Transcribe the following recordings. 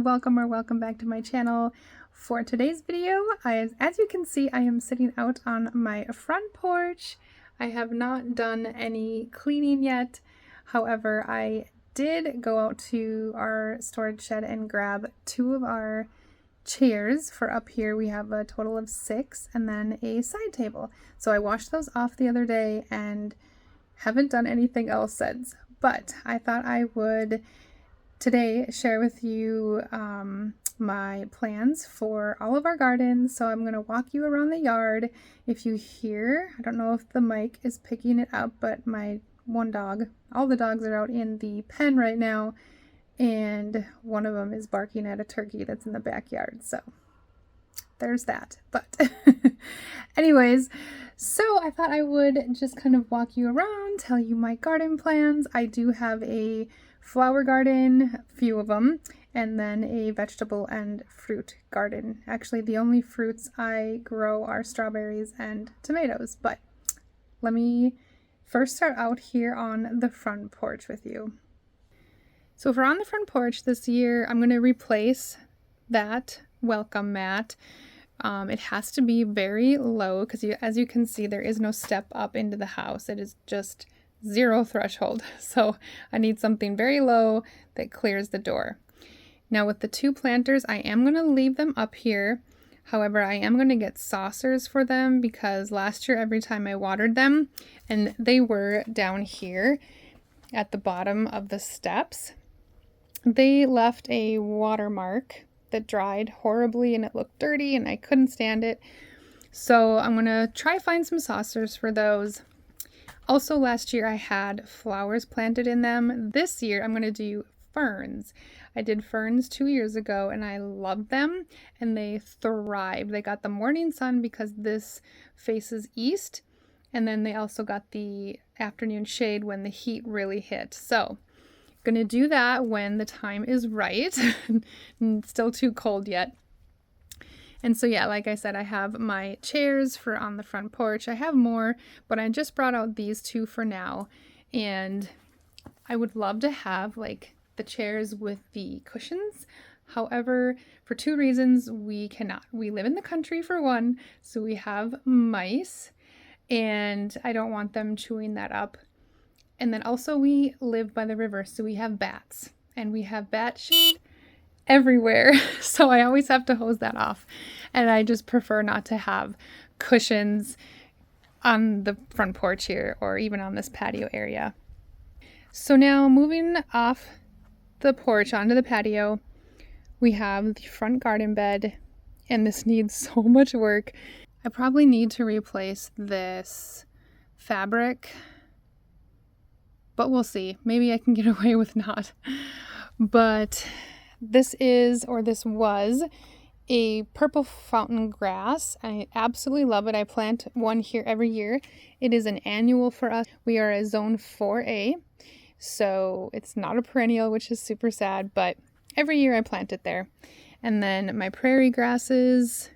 welcome back to my channel. For today's video, as you can see, I am sitting out on my front porch. I have not done any cleaning yet. However, I did go out to our storage shed and grab 2 of our chairs for up here. We have a total of 6 and then a side table. So I washed those off the other day and haven't done anything else since. But I thought I would today share with you my plans for all of our gardens. So I'm going to walk you around the yard. If you hear, I don't know if the mic is picking it up, but my one dog, all the dogs are out in the pen right now, and one of them is barking at a turkey that's in the backyard. So there's that. But anyways, so I thought I would just kind of walk you around, tell you my garden plans. I do have a flower garden, a few of them, and then a vegetable and fruit garden. Actually, the only fruits I grow are strawberries and tomatoes. But let me first start out here on the front porch with you. So if we're on the front porch this year, I'm going to replace that welcome mat. It has to be very low because as you can see, there is no step up into the house. It is just 0 threshold. So I need something very low that clears the door. Now with the 2 planters, I am going to leave them up here. However, I am going to get saucers for them because last year every time I watered them, and they were down here at the bottom of the steps, they left a watermark that dried horribly and it looked dirty and I couldn't stand it. So I'm going to try find some saucers for those. Also last year I had flowers planted in them. This year I'm going to do ferns. I did ferns 2 years ago and I loved them and they thrived. They got the morning sun because this faces east, and then they also got the afternoon shade when the heat really hit. So I'm going to do that when the time is right. It's still too cold yet. And so yeah, like I said, I have my chairs for on the front porch. I have more, but I just brought out these 2 for now. And I would love to have like the chairs with the cushions. However, for 2 reasons, we cannot. We live in the country for one, so we have mice, and I don't want them chewing that up. And then also we live by the river, so we have bats, and we have bat shit everywhere. So I always have to hose that off. And I just prefer not to have cushions on the front porch here or even on this patio area. So now moving off the porch onto the patio, we have the front garden bed, and this needs so much work. I probably need to replace this fabric, but we'll see. Maybe I can get away with not. But this was a purple fountain grass. I absolutely love it. I plant one here every year. It is an annual for us. We are a zone 4A, so it's not a perennial, which is super sad, but every year I plant it there. And then my prairie grasses,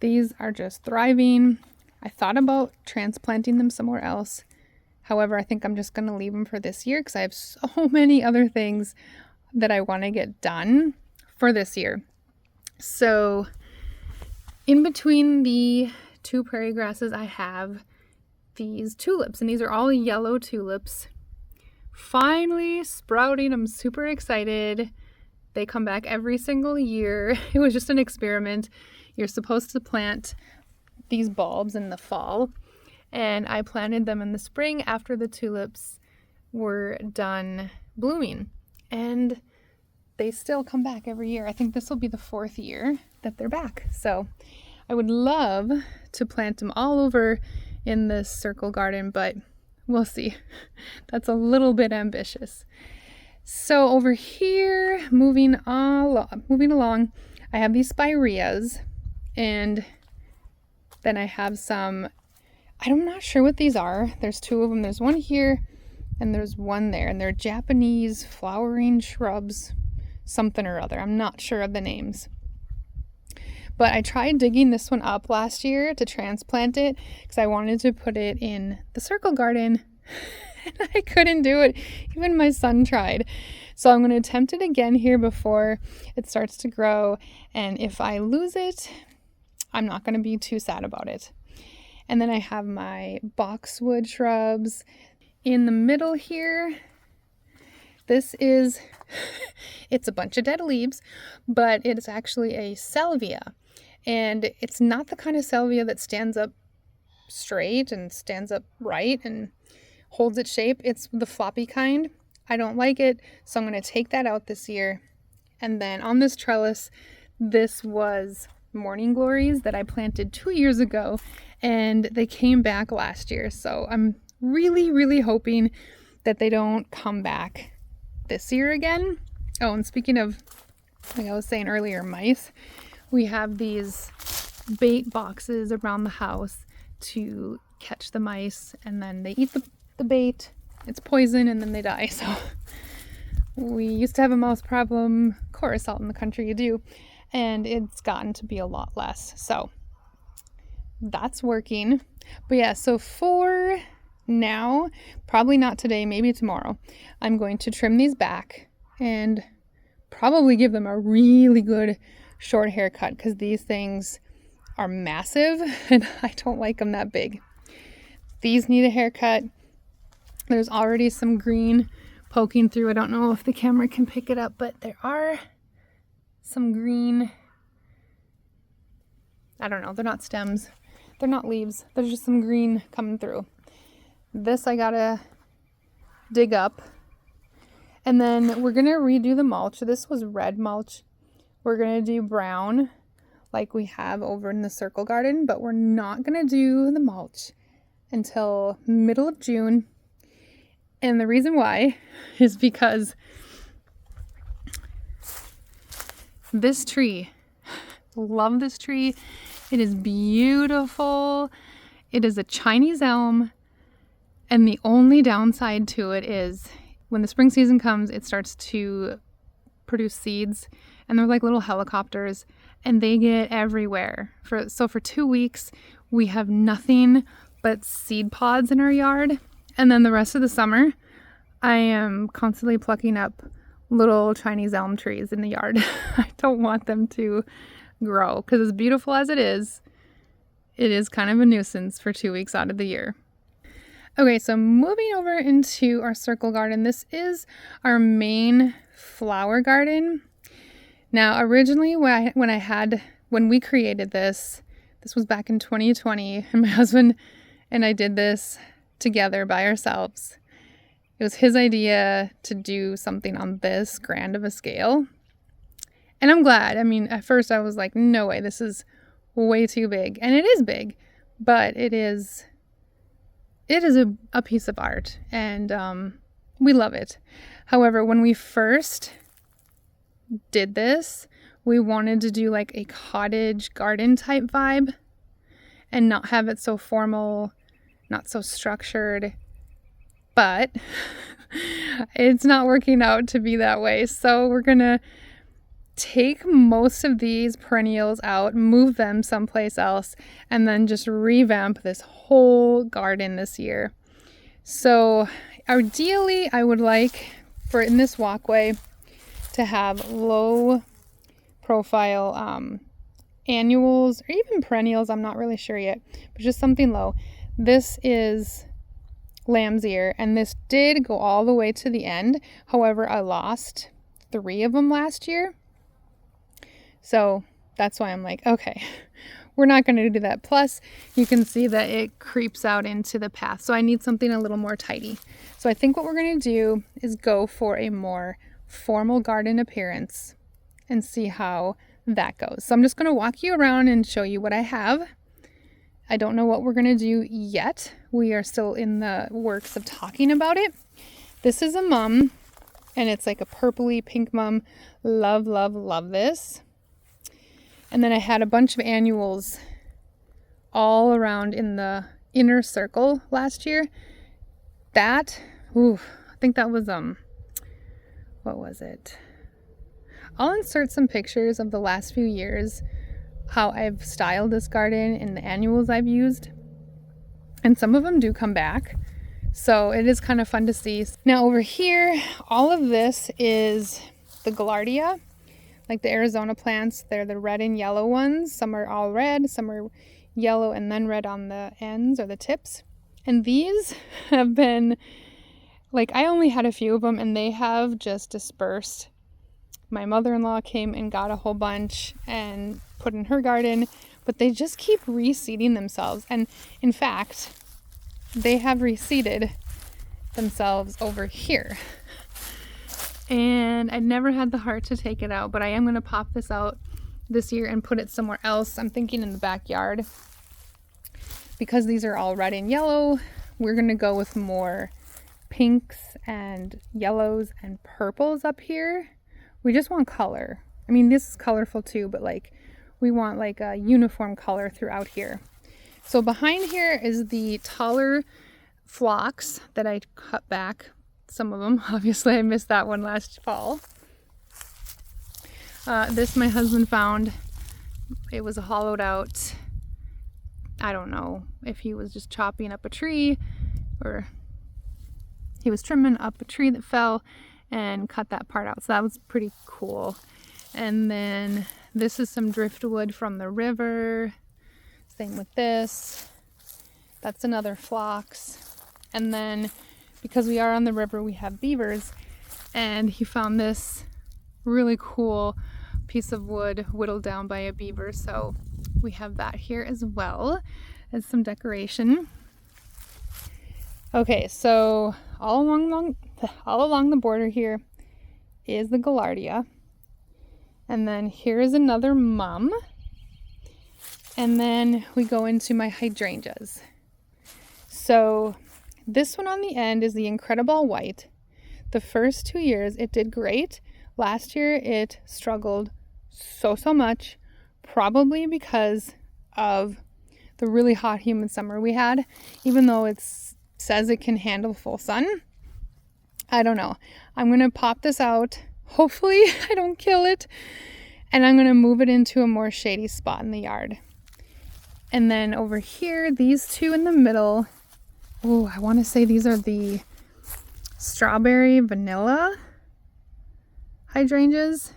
these are just thriving. I thought about transplanting them somewhere else. However, I think I'm just going to leave them for this year because I have so many other things that I want to get done for this year. So in between the 2 prairie grasses, I have these tulips, and these are all yellow tulips. Finally sprouting. I'm super excited. They come back every single year. It was just an experiment. You're supposed to plant these bulbs in the fall, and I planted them in the spring after the tulips were done blooming. And they still come back every year. I think this will be the 4th year that they're back. So I would love to plant them all over in this circle garden, but we'll see. That's a little bit ambitious. So over here, moving along, I have these spireas, and then I have some, I'm not sure what these are. There's 2 of them. There's one here and there's one there, and they're Japanese flowering shrubs, something or other. I'm not sure of the names. But I tried digging this one up last year to transplant it because I wanted to put it in the circle garden, and I couldn't do it. Even my son tried. So I'm going to attempt it again here before it starts to grow. And if I lose it, I'm not going to be too sad about it. And then I have my boxwood shrubs in the middle here. This is, it's a bunch of dead leaves, but it's actually a salvia. And it's not the kind of salvia that stands up straight and stands up right and holds its shape. It's the floppy kind. I don't like it, so I'm going to take that out this year. And then on this trellis, this was morning glories that I planted 2 years ago, and they came back last year. So I'm really, really hoping that they don't come back this year again. Oh, and speaking of, like I was saying earlier, mice, we have these bait boxes around the house to catch the mice, and then they eat the bait. It's poison, and then they die. So we used to have a mouse problem. Of course, out in the country you do. And it's gotten to be a lot less. So that's working. But yeah, so for now, probably not today, maybe tomorrow, I'm going to trim these back and probably give them a really good short haircut, because these things are massive and I don't like them that big. These need a haircut. There's already some green poking through. I don't know if the camera can pick it up, but there are some green, I don't know, they're not stems, they're not leaves, there's just some green coming through. This I gotta dig up, and then we're gonna redo the mulch. This was red mulch. We're gonna do brown like we have over in the circle garden, but we're not gonna do the mulch until middle of June. And the reason why is because this tree, love this tree. It is beautiful. It is a Chinese elm. And the only downside to it is when the spring season comes, it starts to produce seeds. And they're like little helicopters. And they get everywhere. So for 2 weeks, we have nothing but seed pods in our yard. And then the rest of the summer, I am constantly plucking up little Chinese elm trees in the yard. I don't want them to grow, because as beautiful as it is kind of a nuisance for 2 weeks out of the year. Okay, so moving over into our circle garden, this is our main flower garden. Now, originally when we created this was back in 2020, and my husband and I did this together by ourselves. It was his idea to do something on this grand of a scale. And I'm glad. I mean, at first I was like, no way, this is way too big. And it is big, but it is a piece of art, and we love it. However, when we first did this, we wanted to do like a cottage garden type vibe and not have it so formal, not so structured, but it's not working out to be that way. So we're gonna take most of these perennials out, move them someplace else, and then just revamp this whole garden this year. So ideally, I would like for in this walkway to have low profile annuals or even perennials. I'm not really sure yet, but just something low. This is lamb's ear, and this did go all the way to the end. However, I lost 3 of them last year. So that's why I'm like, okay, we're not going to do that. Plus, you can see that it creeps out into the path. So I need something a little more tidy. So I think what we're going to do is go for a more formal garden appearance and see how that goes. So I'm just going to walk you around and show you what I have. I don't know what we're going to do yet. We are still in the works of talking about it. This is a mum, and it's like a purpley pink mum. Love, love, love this. And then I had a bunch of annuals all around in the inner circle last year. I think that was, what was it? I'll insert some pictures of the last few years, how I've styled this garden and the annuals I've used. And some of them do come back. So it is kind of fun to see. Now over here, all of this is the Gaillardia, like the Arizona plants. They're the red and yellow ones. Some are all red, some are yellow and then red on the ends or the tips. And these have been, like, I only had a few of them and they have just dispersed. My mother-in-law came and got a whole bunch and put in her garden, but they just keep reseeding themselves. And in fact, they have reseeded themselves over here. And I never had the heart to take it out, but I am going to pop this out this year and put it somewhere else. I'm thinking in the backyard. Because these are all red and yellow, we're going to go with more pinks and yellows and purples up here. We just want color. I mean, this is colorful too, but like we want like a uniform color throughout here. So behind here is the taller phlox that I cut back. Some of them, obviously I missed that one last fall. This my husband found. It was a hollowed out, I don't know if he was just chopping up a tree or he was trimming up a tree that fell and cut that part out. So that was pretty cool. And then this is some driftwood from the river. Same with this. That's another phlox. And then because we are on the river, we have beavers. And he found this really cool piece of wood whittled down by a beaver. So we have that here as well as some decoration. Okay, so all along the border here is the Gaillardia. And then here is another mum. And then we go into my hydrangeas. So this one on the end is the Incredible White. The first 2 years it did great. Last year it struggled so much, probably because of the really hot humid summer we had. Even though it says it can handle full sun, I don't know. I'm going to pop this out. Hopefully I don't kill it. And I'm going to move it into a more shady spot in the yard. And then over here, these two in the middle. Oh, I want to say these are the strawberry vanilla hydrangeas.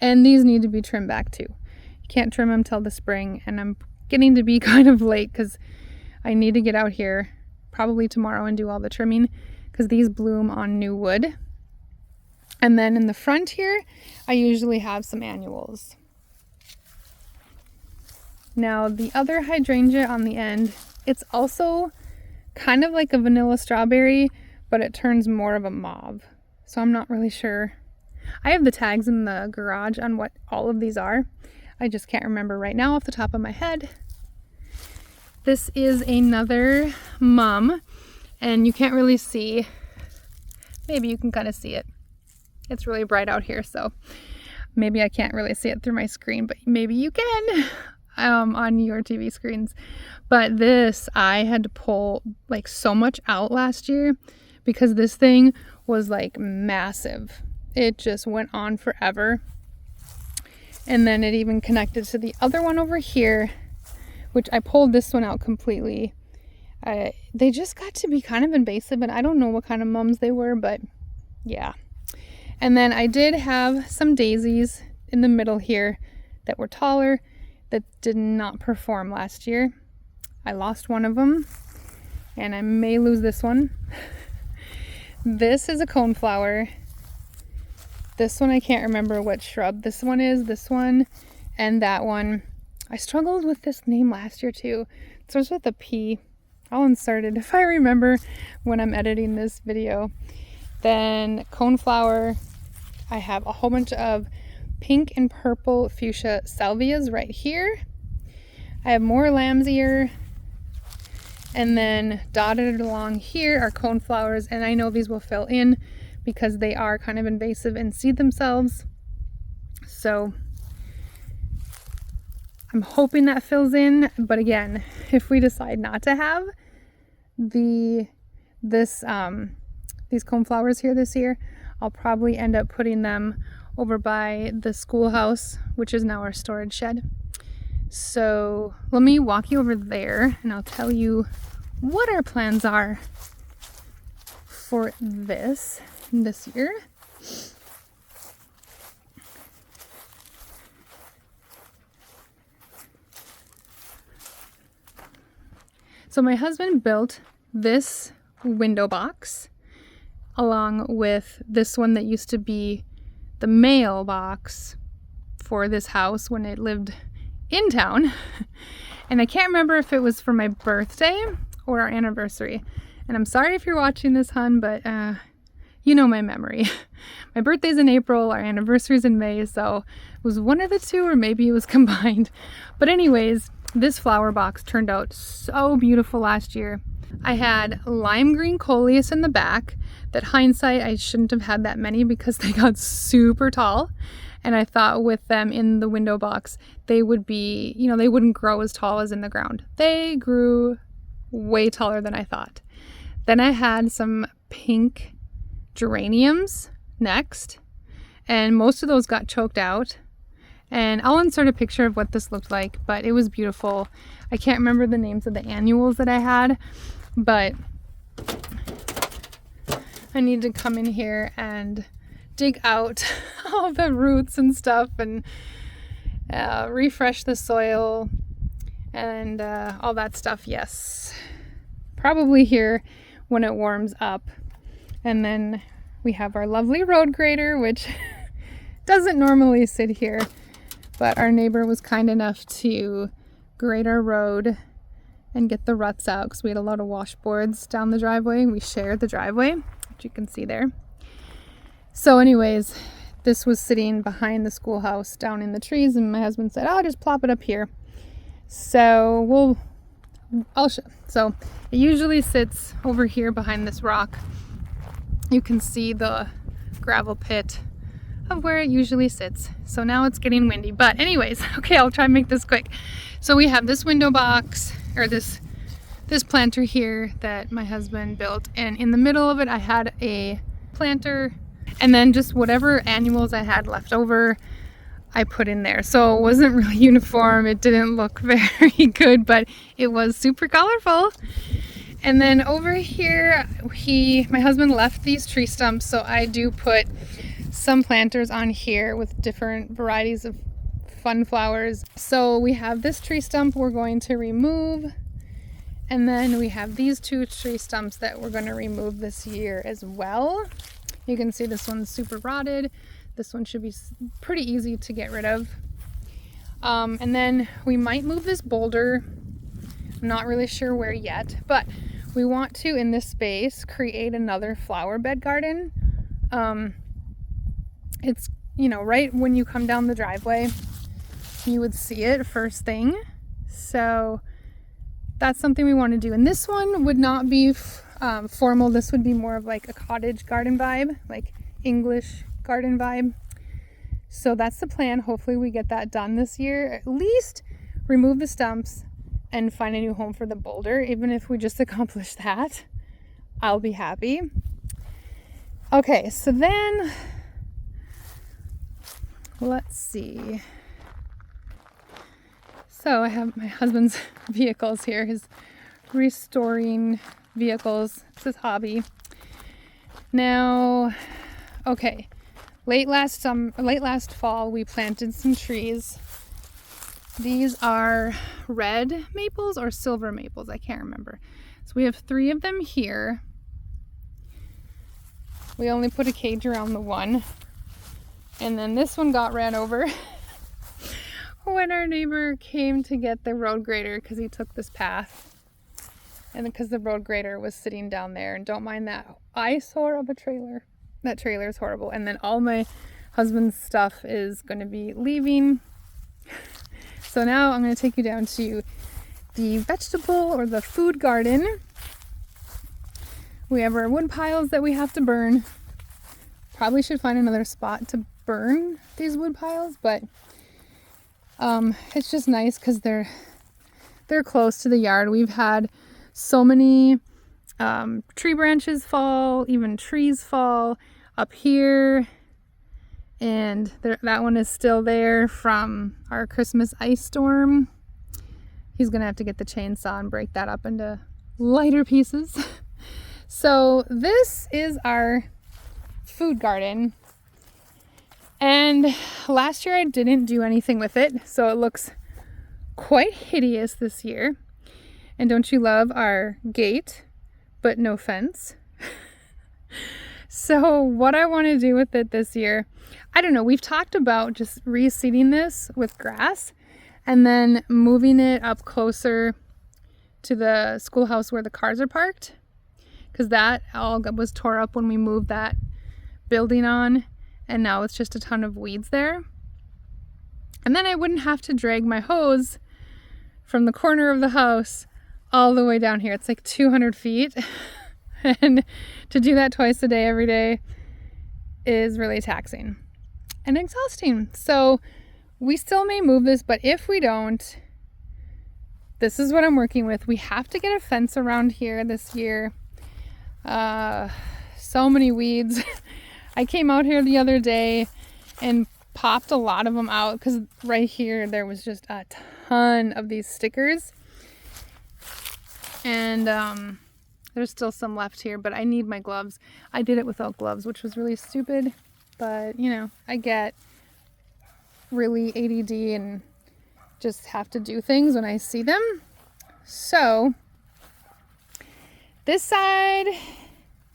And these need to be trimmed back too. You can't trim them till the spring. And I'm getting to be kind of late because I need to get out here probably tomorrow and do all the trimming because these bloom on new wood. And then in the front here, I usually have some annuals. Now the other hydrangea on the end, it's also kind of like a vanilla strawberry, but it turns more of a mauve. So I'm not really sure. I have the tags in the garage on what all of these are. I just can't remember right now off the top of my head. This is another mum, and you can't really see. Maybe you can kind of see it. It's really bright out here, so maybe I can't really see it through my screen, but maybe you can on your TV screens. But this, I had to pull like so much out last year because this thing was like massive. It just went on forever. And then it even connected to the other one over here, which I pulled this one out completely. They just got to be kind of invasive, and I don't know what kind of mums they were, but yeah. And then I did have some daisies in the middle here that were taller that did not perform last year. I lost one of them, and I may lose this one. This is a coneflower. This one I can't remember what shrub this one is. This one and that one. I struggled with this name last year too. It starts with a P. I'll insert it if I remember when I'm editing this video. Then coneflower. I have a whole bunch of pink and purple fuchsia salvias right here. I have more lamb's ear. And then dotted along here are coneflowers, and I know these will fill in because they are kind of invasive and seed themselves. So I'm hoping that fills in, but again, if we decide not to have these coneflowers here this year, I'll probably end up putting them over by the schoolhouse, which is now our storage shed. So let me walk you over there and I'll tell you what our plans are for this year. So my husband built this window box along with this one that used to be the mailbox for this house when it lived in town. And I can't remember if it was for my birthday or our anniversary. And I'm sorry if you're watching this, hun, but you know my memory. My birthday's in April, our anniversary's in May, so it was one of the two, or maybe it was combined. But anyways, this flower box turned out so beautiful last year. I had lime green coleus in the back that, hindsight, I shouldn't have had that many because they got super tall. And I thought with them in the window box, they would be, you know, they wouldn't grow as tall as in the ground. They grew way taller than I thought. Then I had some pink geraniums next, and most of those got choked out. And I'll insert a picture of what this looked like, but it was beautiful. I can't remember the names of the annuals that I had, but I need to come in here and dig out all the roots and stuff and refresh the soil and all that stuff. Yes, probably here when it warms up. And then we have our lovely road grader, which doesn't normally sit here, but our neighbor was kind enough to grade our road and get the ruts out because we had a lot of washboards down the driveway. We shared the driveway, which you can see there. So anyways, this was sitting behind the schoolhouse down in the trees, and my husband said, "I'll just plop it up here." So I'll show. So it usually sits over here behind this rock. You can see the gravel pit of where it usually sits. So now it's getting windy, but anyways, okay, I'll try and make this quick. So we have this window box, or this planter here that my husband built, and in the middle of it I had a planter, and then just whatever annuals I had left over I put in there. So it wasn't really uniform, it didn't look very good, but it was super colorful. And then over here, my husband left these tree stumps, so I do put some planters on here with different varieties of fun flowers. So we have this tree stump we're going to remove, and then we have these two tree stumps that we're going to remove this year as well. You can see this one's super rotted. This one should be pretty easy to get rid of. And then we might move this boulder. I'm not really sure where yet, but we want to, in this space, create another flower bed garden. It's, you know, right when you come down the driveway, you would see it first thing. So that's something we want to do. And this one would not be formal. This would be more of like a cottage garden vibe, like English garden vibe. So that's the plan. Hopefully we get that done this year. At least remove the stumps and find a new home for the boulder. Even if we just accomplish that, I'll be happy. Okay, so then let's see. So I have my husband's vehicles here, his restoring vehicles. It's his hobby. Now, okay, late last fall we planted some trees. These are red maples or silver maples, I can't remember. So we have 3 of them here. We only put a cage around the one. And then this one got ran over when our neighbor came to get the road grader because he took this path. And because the road grader was sitting down there, and don't mind that eyesore of a trailer. That trailer is horrible. And then all my husband's stuff is going to be leaving. So now I'm going to take you down to the vegetable or the food garden. We have our wood piles that we have to burn. Probably should find another spot to burn these wood piles, but it's just nice because they're close to the yard. We've had so many tree branches fall, even trees fall up here, and that one is still there from our Christmas ice storm. He's gonna have to get the chainsaw and break that up into lighter pieces. So this is our food garden. And last year I didn't do anything with it, so it looks quite hideous this year. And don't you love our gate, but no fence? So what I want to do with it this year, I don't know. We've talked about just reseeding this with grass and then moving it up closer to the schoolhouse where the cars are parked, because that all was tore up when we moved that building on, and now it's just a ton of weeds there. And then I wouldn't have to drag my hose from the corner of the house all the way down here. It's like 200 feet. And to do that twice a day, every day, is really taxing and exhausting. So we still may move this, but if we don't, this is what I'm working with. We have to get a fence around here this year. So many weeds. I came out here the other day and popped a lot of them out because right here there was just a ton of these stickers. And there's still some left here, but I need my gloves. I did it without gloves, which was really stupid. But, you know, I get really ADD and just have to do things when I see them. So, this side,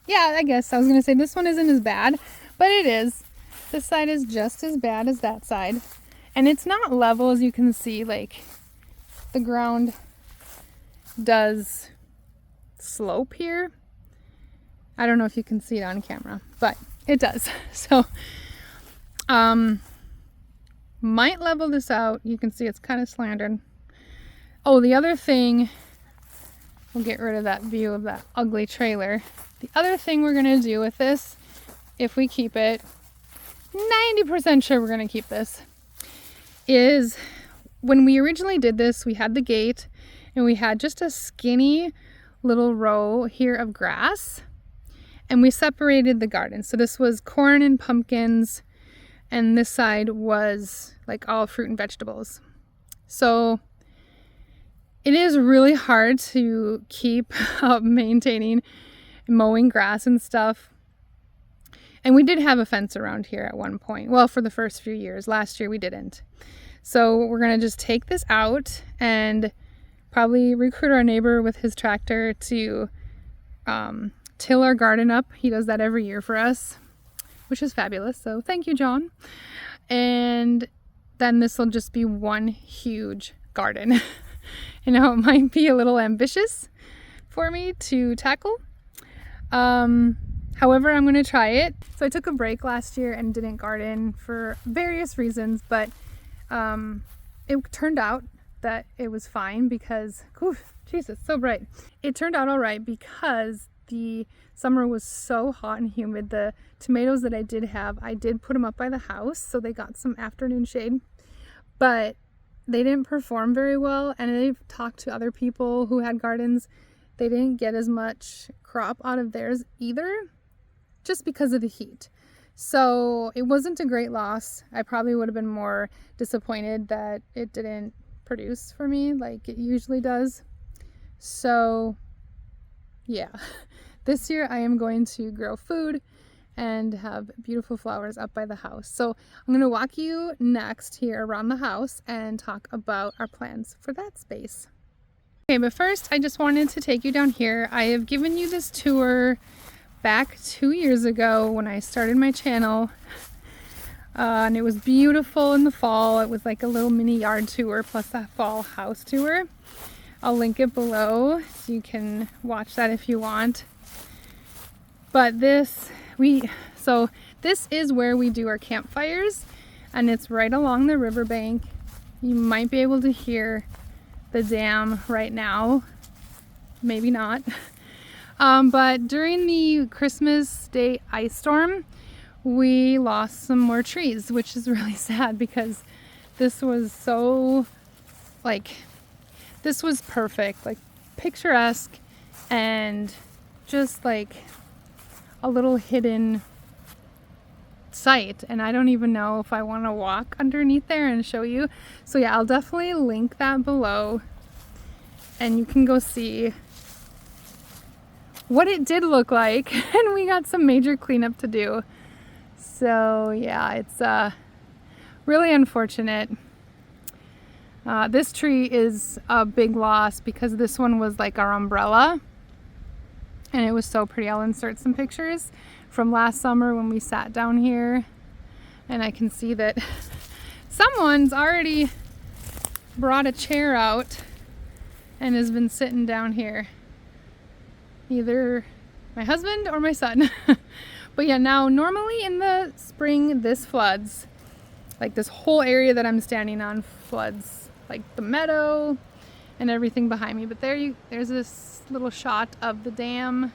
yeah, I guess I was going to say this one isn't as bad, but it is. This side is just as bad as that side. And it's not level, as you can see, like the ground does slope here. I don't know if you can see it on camera, but it does. So might level this out. You can see it's kind of slanted. Oh, the other thing, we'll get rid of that view of that ugly trailer. The other thing we're gonna do with this, if we keep it, 90% sure we're gonna keep this, is when we originally did this, we had the gate and we had just a skinny little row here of grass, and we separated the garden. So this was corn and pumpkins, and this side was like all fruit and vegetables. So it is really hard to keep up maintaining mowing grass and stuff. And we did have a fence around here at one point. Well, for the first few years. Last year we didn't. So we're gonna just take this out and probably recruit our neighbor with his tractor to till our garden up. He does that every year for us, which is fabulous. So thank you, John. And then this will just be one huge garden. You know, it might be a little ambitious for me to tackle. However, I'm going to try it. So I took a break last year and didn't garden for various reasons, but it turned out that it was fine because, Jesus, so bright. It turned out all right because the summer was so hot and humid. The tomatoes that I did have, I did put them up by the house, so they got some afternoon shade, but they didn't perform very well. And I've talked to other people who had gardens. They didn't get as much crop out of theirs either, just because of the heat. So it wasn't a great loss. I probably would have been more disappointed that it didn't produce for me like it usually does. So yeah, this year I am going to grow food and have beautiful flowers up by the house. So I'm going to walk you next here around the house and talk about our plans for that space. Okay, but first I just wanted to take you down here. I have given you this tour back 2 years ago when I started my channel. And it was beautiful in the fall. It was like a little mini yard tour plus a fall house tour. I'll link it below so you can watch that if you want. But this is where we do our campfires, and it's right along the riverbank. You might be able to hear the dam right now, maybe not. But during the Christmas Day ice storm, we lost some more trees, which is really sad because this was so, this was perfect, like picturesque and just like a little hidden site. And I don't even know if I want to walk underneath there and show you. So yeah, I'll definitely link that below and you can go see what it did look like, and we got some major cleanup to do. So yeah, it's really unfortunate. This tree is a big loss because this one was like our umbrella, and it was so pretty. I'll insert some pictures from last summer when we sat down here, and I can see that someone's already brought a chair out and has been sitting down here. Either my husband or my son. But yeah, now normally in the spring this floods. Like this whole area that I'm standing on floods, like the meadow and everything behind me. But there's this little shot of the dam.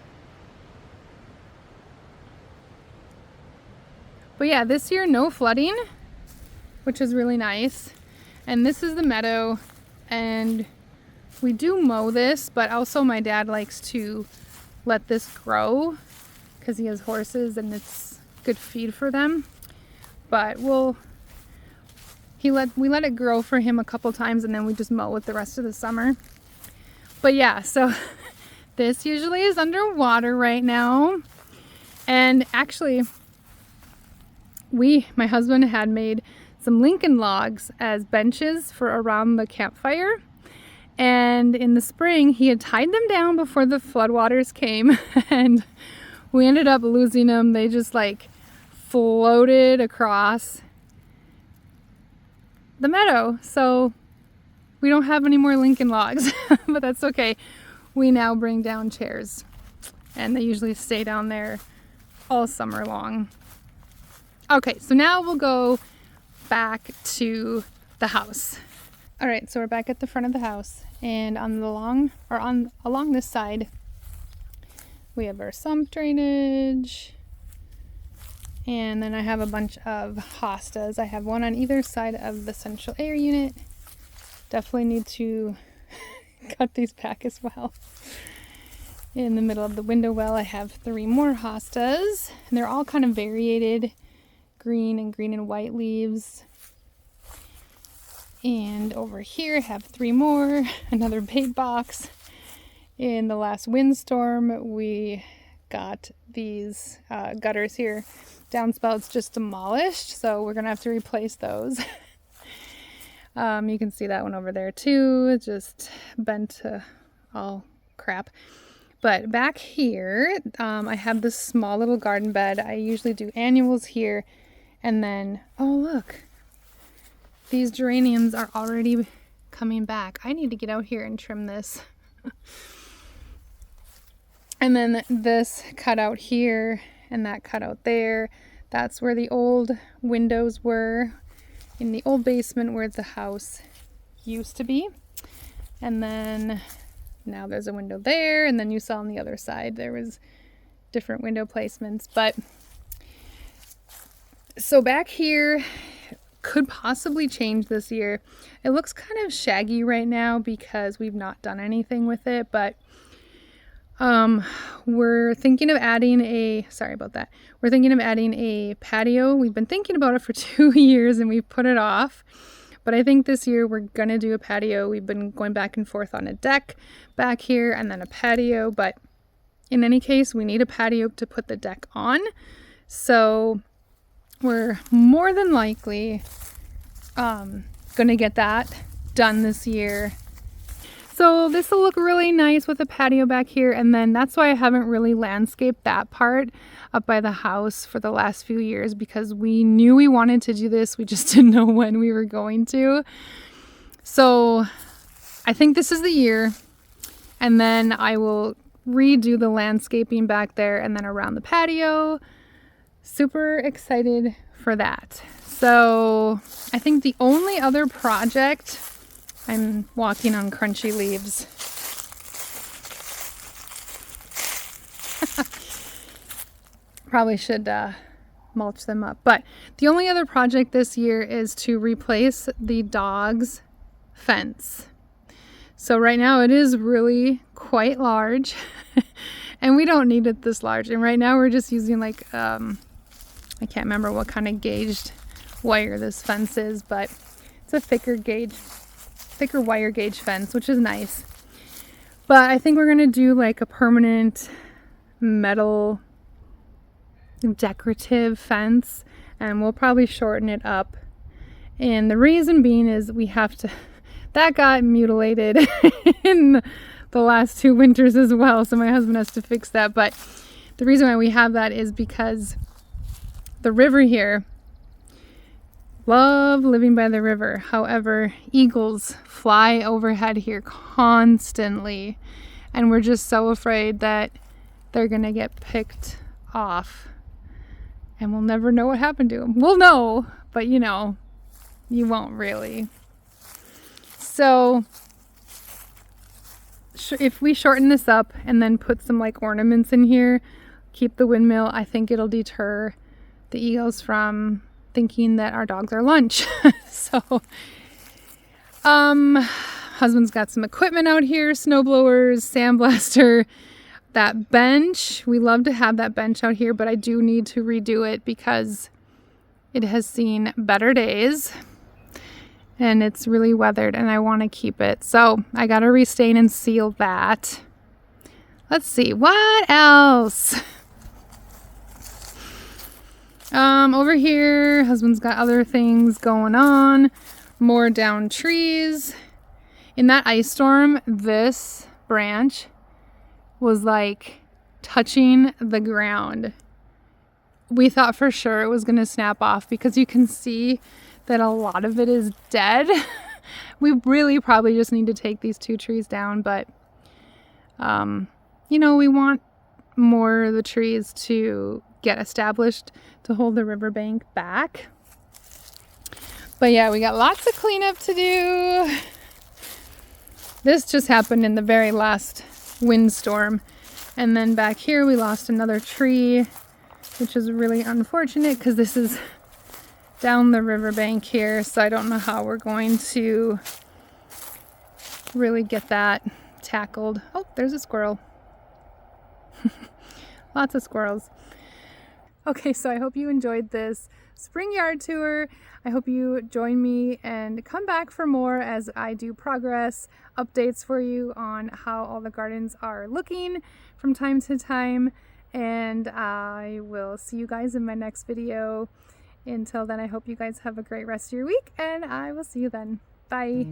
But yeah, this year no flooding, which is really nice. And this is the meadow, and we do mow this, but also my dad likes to let this grow because he has horses and it's good feed for them. But we let it grow for him a couple times, and then we just mow it the rest of the summer. But yeah, so this usually is underwater right now. And actually, my husband had made some Lincoln logs as benches for around the campfire. And in the spring, he had tied them down before the floodwaters came, and we ended up losing them. They just like floated across the meadow. So we don't have any more Lincoln logs, but that's okay. We now bring down chairs, and they usually stay down there all summer long. Okay, so now we'll go back to the house. All right, so we're back at the front of the house, and along this side, we have our sump drainage, and then I have a bunch of hostas. I have one on either side of the central air unit. Definitely need to cut these back as well. In the middle of the window well, I have 3 more hostas, and they're all kind of variated, green and white leaves. And over here I have 3 more, another bait box. In the last windstorm, we got these gutters here, downspouts just demolished, so we're gonna have to replace those. You can see that one over there too, it's just bent to all crap. But back here, I have this small little garden bed. I usually do annuals here, and then, oh look, these geraniums are already coming back. I need to get out here and trim this. And then this cutout here and that cutout there, that's where the old windows were in the old basement where the house used to be. And then now there's a window there, and then you saw on the other side there was different window placements. But so back here could possibly change this year. It looks kind of shaggy right now because we've not done anything with it, but we're thinking of adding we're thinking of adding a patio. We've been thinking about it for 2 years and we've put it off, but I think this year we're gonna do a patio. We've been going back and forth on a deck back here and then a patio, but in any case we need a patio to put the deck on, so we're more than likely gonna get that done this year. So this will look really nice with a patio back here, and then that's why I haven't really landscaped that part up by the house for the last few years, because we knew we wanted to do this, we just didn't know when we were going to. So I think this is the year, and then I will redo the landscaping back there and then around the patio. Super excited for that. So I think the only other project, I'm walking on crunchy leaves. Probably should mulch them up. But the only other project this year is to replace the dog's fence. So right now it is really quite large and we don't need it this large. And right now we're just using like, I can't remember what kind of gauged wire this fence is, but it's a thicker wire gauge fence, which is nice. But I think we're gonna do like a permanent metal decorative fence, and we'll probably shorten it up. And the reason being is we have to, that got mutilated in the last 2 winters as well, so my husband has to fix that. But the reason why we have that is because the river here, love living by the river. However, eagles fly overhead here constantly, and we're just so afraid that they're gonna get picked off and we'll never know what happened to them. We'll know, but you know, you won't really. So if we shorten this up and then put some like ornaments in here, keep the windmill, I think it'll deter the eagles from thinking that our dogs are lunch. So husband's got some equipment out here, snow blowers, sandblaster, that bench. We love to have that bench out here, but I do need to redo it because it has seen better days and it's really weathered and I want to keep it. So I got to restain and seal that. Let's see, what else? Over here, husband's got other things going on, more down trees. In that ice storm, this branch was like touching the ground. We thought for sure it was going to snap off because you can see that a lot of it is dead. We really probably just need to take these 2 trees down, but you know, we want more of the trees to get established to hold the riverbank back. But yeah, we got lots of cleanup to do. This just happened in the very last windstorm. And then back here we lost another tree, which is really unfortunate because this is down the riverbank here. So I don't know how we're going to really get that tackled. Oh, there's a squirrel. Lots of squirrels. Okay, so I hope you enjoyed this spring yard tour. I hope you join me and come back for more as I do progress updates for you on how all the gardens are looking from time to time. And I will see you guys in my next video. Until then, I hope you guys have a great rest of your week and I will see you then. Bye.